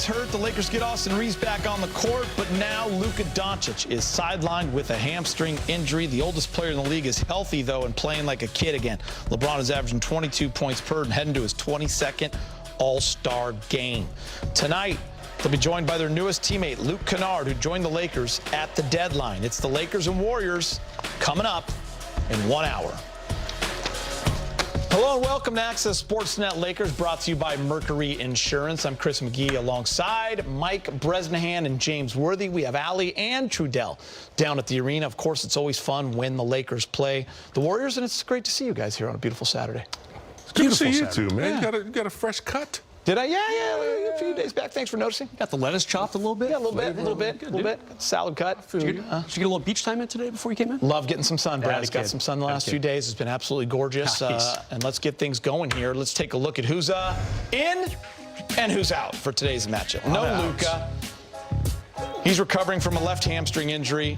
Curry's hurt. The Lakers get Austin Reeves back on the court, but now Luka Doncic is sidelined with a hamstring injury. The oldest player in the league is healthy, though, and playing like a kid again. LeBron is averaging 22 points per and heading to his 22nd All-Star game. Tonight, they'll be joined by their newest teammate, Luke Kennard, who joined the Lakers at the deadline. It's the Lakers and Warriors coming up in 1 hour. Hello and welcome to Access Sportsnet Lakers, brought to you by Mercury Insurance. I'm Chris McGee alongside Mike Bresnahan and James Worthy. We have Allie and Trudell down at the arena. Of course, it's always fun when the Lakers play the Warriors, and it's great to see you guys here on a beautiful Saturday. It's good to see you too, man. Yeah. You got a fresh cut. Did I? Yeah, a few days back. Thanks for noticing. Got the lettuce chopped a little bit? Yeah, a little bit. Got the salad cut. Food. Did you get a little beach time in today before you came in? Love getting some sun, Brad. Got some sun the last few days. It's been absolutely gorgeous. Nice. And let's get things going here. Let's take a look at who's in and who's out for today's matchup. No Luka. He's recovering from a left hamstring injury.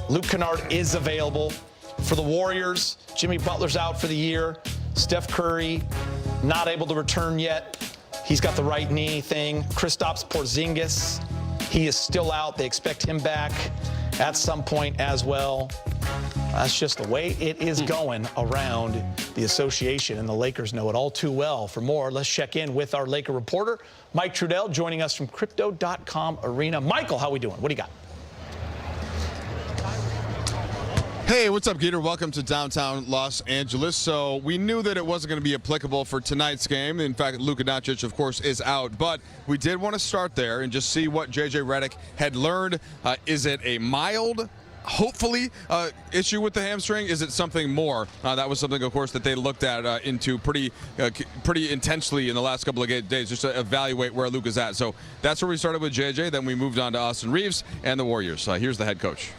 Luke Kennard is available. For the Warriors, Jimmy Butler's out for the year. Steph Curry not able to return yet. He's got the right knee thing. Kristaps Porzingis, he is still out. They expect him back at some point as well. That's just the way it is going around the association, and the Lakers know it all too well. For more, let's check in with our Laker reporter, Mike Trudell, joining us from Crypto.com Arena. Michael, how we doing? What do you got? Hey, what's up, Gator? Welcome to downtown Los Angeles. So we knew that it wasn't going to be applicable for tonight's game. In fact, Luka Doncic, of course, is out. But we did want to start there and just see what J.J. Redick had learned. Is it a mild, hopefully, issue with the hamstring? Is it something more? That was something, of course, that they looked at into pretty intensely in the last couple of days, just to evaluate where Luka's at. So that's where we started with J.J. Then we moved on to Austin Reeves and the Warriors. Here's the head coach.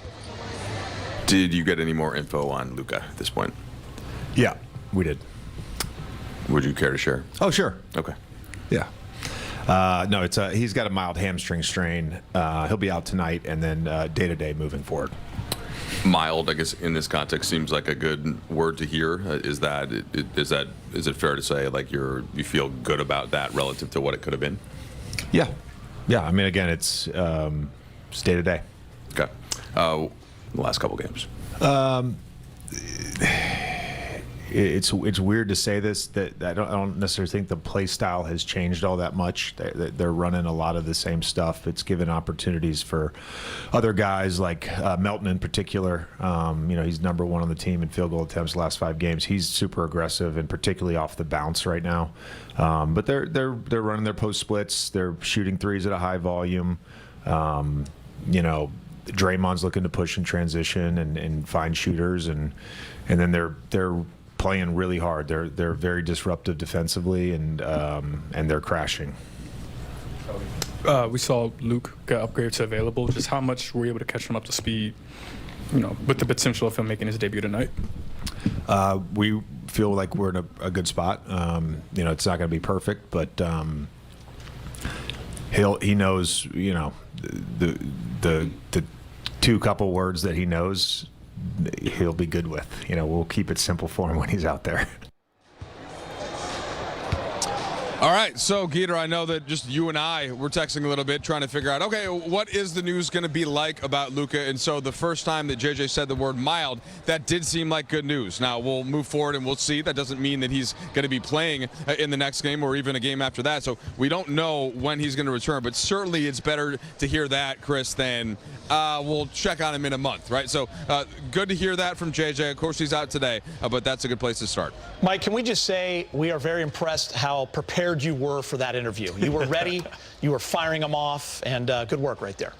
Did you get any more info on Luka at this point? Yeah, we did. Would you care to share? Oh, sure. Okay. Yeah. No, he's got a mild hamstring strain. He'll be out tonight, and then day-to-day moving forward. Mild, I guess, in this context, seems like a good word to hear. Is it fair to say like you feel good about that relative to what it could have been? Yeah. Yeah. I mean, again, it's day-to-day. Okay. The last couple games. It's weird to say this, that I don't necessarily think the play style has changed all that much. They're running a lot of the same stuff. It's given opportunities for other guys like Melton in particular. He's number one on the team in field goal attempts the last 5 games. He's super aggressive and particularly off the bounce right now. But they're running their post splits. They're shooting threes at a high volume. Draymond's looking to push in transition and find shooters, and then they're playing really hard. They're very disruptive defensively, and they're crashing. We saw Luke get upgraded to available. Just how much were you able to catch him up to speed, with the potential of him making his debut tonight? We feel like we're in a good spot. It's not going to be perfect, but he knows, the 2 couple words that he knows he'll be good with. We'll keep it simple for him when he's out there. All right, so Geeter, I know that just you and I were texting a little bit trying to figure out, okay, what is the news going to be like about Luka? And so the first time that JJ said the word mild, that did seem like good news. Now we'll move forward and we'll see. That doesn't mean that he's going to be playing in the next game or even a game after that. So we don't know when he's going to return, but certainly it's better to hear that, Chris, than we'll check on him in a month, right? So good to hear that from JJ. Of course, he's out today, but that's a good place to start. Mike, can we just say we are very impressed how prepared you were for that interview. You were ready, you were firing them off, and good work right there.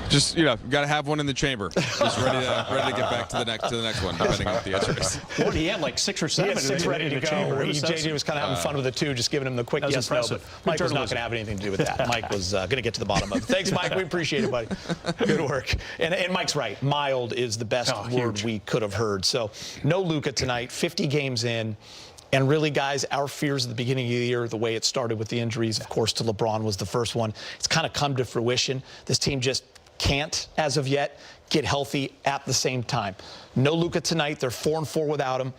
Just got to have one in the chamber. Just ready to get back to the next one, depending on what the answer is. What, he had like 6 or 7. He had 6 ready to go. JJ was kind of having fun with the 2, just giving him the quick yes, no. But Mike was not going to have anything to do with that. Mike was going to get to the bottom of it. Thanks, Mike. We appreciate it, buddy. Good work. And Mike's right. Mild is the best word we could have heard. So no Luka tonight. 50 games in. And really, guys, our fears at the beginning of the year, the way it started with the injuries, of course, to LeBron was the first one. It's kind of come to fruition. This team just can't, as of yet, get healthy at the same time. No Luka tonight. They're 4-4 without him.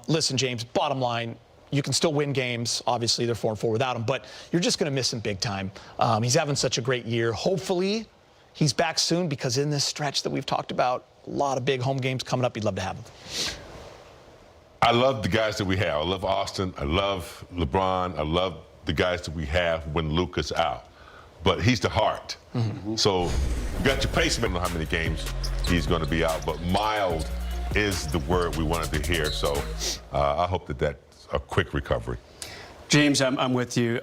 Listen, James, bottom line, you can still win games. Obviously, they're 4-4 without him, but you're just going to miss him big time. He's having such a great year. Hopefully, he's back soon, because in this stretch that we've talked about, a lot of big home games coming up. You'd love to have him. I love the guys that we have. I love Austin. I love LeBron. I love the guys that we have when Luka's out. But he's the heart. So you got your pacemaker. I don't know how many games he's going to be out, but mild is the word we wanted to hear. So I hope that that's a quick recovery. James, I'm with you.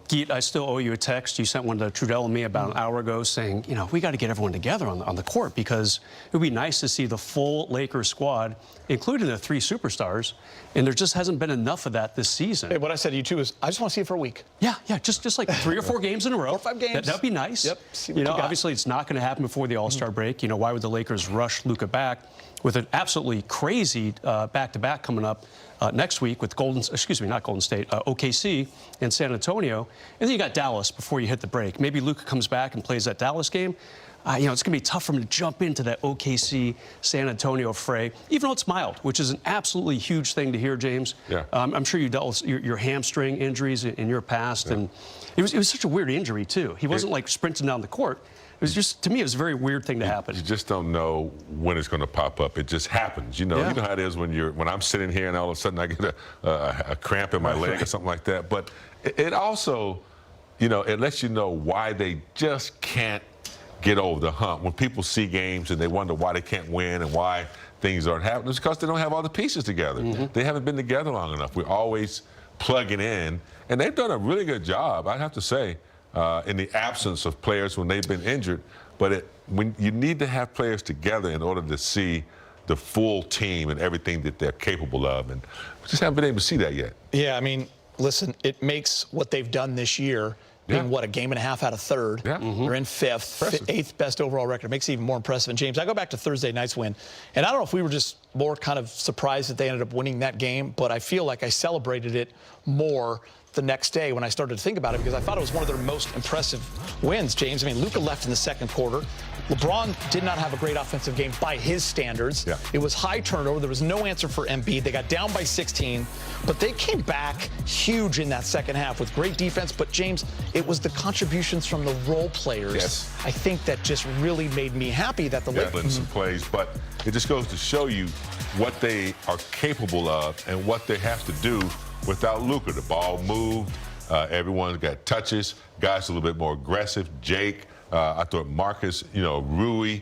Geet, I still owe you a text. You sent one to Trudell and me about an hour ago saying, you know, we got to get everyone together on the court, because it would be nice to see the full Lakers squad, including the 3 superstars, and there just hasn't been enough of that this season. Hey, what I said to you, too, is I just want to see it for a week. Yeah, just like 3 or 4 games in a row. 4 or 5 games. That'd be nice. Yep. See what You know, you got. obviously it's not going to happen before the All-Star break. You know, why would the Lakers rush Luka back with an absolutely crazy back-to-back coming up next week with OKC and San Antonio, and then you got Dallas before you hit the break. Maybe Luka comes back and plays that Dallas game. You know, it's going to be tough for him to jump into that OKC San Antonio fray, even though it's mild, which is an absolutely huge thing to hear, James. Yeah. I'm sure you dealt with your hamstring injuries in your past, and it was such a weird injury too. He wasn't like sprinting down the court. It was just, to me, it was a very weird thing to happen. You just don't know when it's going to pop up. It just happens. You know, Yeah. you know how it is when I'm sitting here and all of a sudden I get a cramp in my leg or something like that. But it also, you know, it lets you know why they just can't get over the hump. When people see games and they wonder why they can't win and why things aren't happening, it's because they don't have all the pieces together. They haven't been together long enough. We're always plugging in, and they've done a really good job, I'd have to say, in the absence of players when they've been injured. But when you need to have players together in order to see the full team and everything that they're capable of, and we just haven't been able to see that yet. Yeah, I mean, listen, it makes what they've done this year, being, what, a game and a half out of third. Yeah. They're in 5th, 8th best overall record. It makes it even more impressive. And, James, I go back to Thursday night's win, and I don't know if we were just more kind of surprised that they ended up winning that game, but I feel like I celebrated it more the next day when I started to think about it, because I thought it was one of their most impressive wins, James. I mean, Luka left in the second quarter. LeBron did not have a great offensive game by his standards. Yeah. It was high turnover. There was no answer for Embiid. They got down by 16, but they came back huge in that second half with great defense. But, James, it was the contributions from the role players, Yes. I think, that just really made me happy that the In some plays, but it just goes to show you what they are capable of and what they have to do without Luka. The ball moved. Everyone got touches. Guys a little bit more aggressive. Jake, I thought Marcus, you know, Rui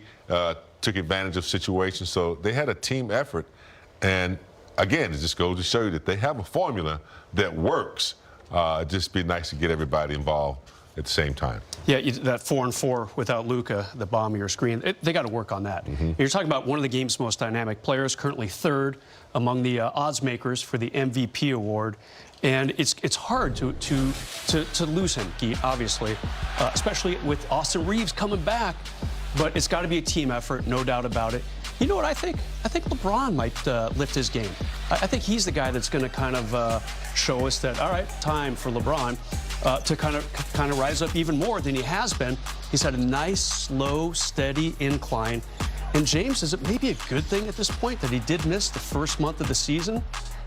took advantage of situations. So they had a team effort. And again, it just goes to show you that they have a formula that works. It'd just be nice to get everybody involved at the same time. Yeah, that 4-4 without Luka, the bottom of your screen, they got to work on that. You're talking about one of the game's most dynamic players, currently 3rd among the odds makers for the MVP award, and it's hard to lose him, Geet, obviously, especially with Austin Reeves coming back. But it's got to be a team effort, no doubt about it. You know what I think? I think LeBron might lift his game. I think he's the guy that's going to kind of show us that, all right, time for LeBron to kind of rise up even more than he has been. He's had a nice, slow, steady incline. And James, is it maybe a good thing at this point that he did miss the first month of the season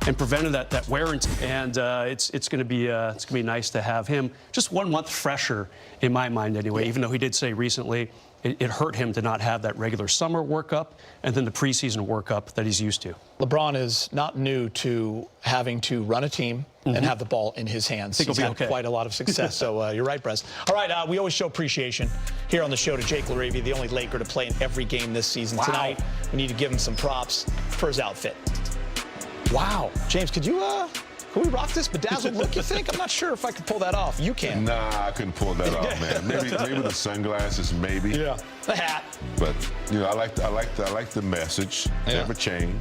and prevented that wear and tear? And it's going to be nice to have him just 1 month fresher in my mind anyway. Even though he did say recently it hurt him to not have that regular summer workup and then the preseason workup that he's used to. LeBron is not new to having to run a team and have the ball in his hands. He's had quite a lot of success. So you're right, Brez. All right, we always show appreciation here on the show to Jake LaRavia, the only Laker to play in every game this season. Wow. Tonight, we need to give him some props for his outfit. Wow. James, could we rock this bedazzled look, you think? I'm not sure if I could pull that off. You can. Nah, I couldn't pull that off, man. Maybe the sunglasses, maybe. Yeah. The hat. But you know, I like the message. Never change.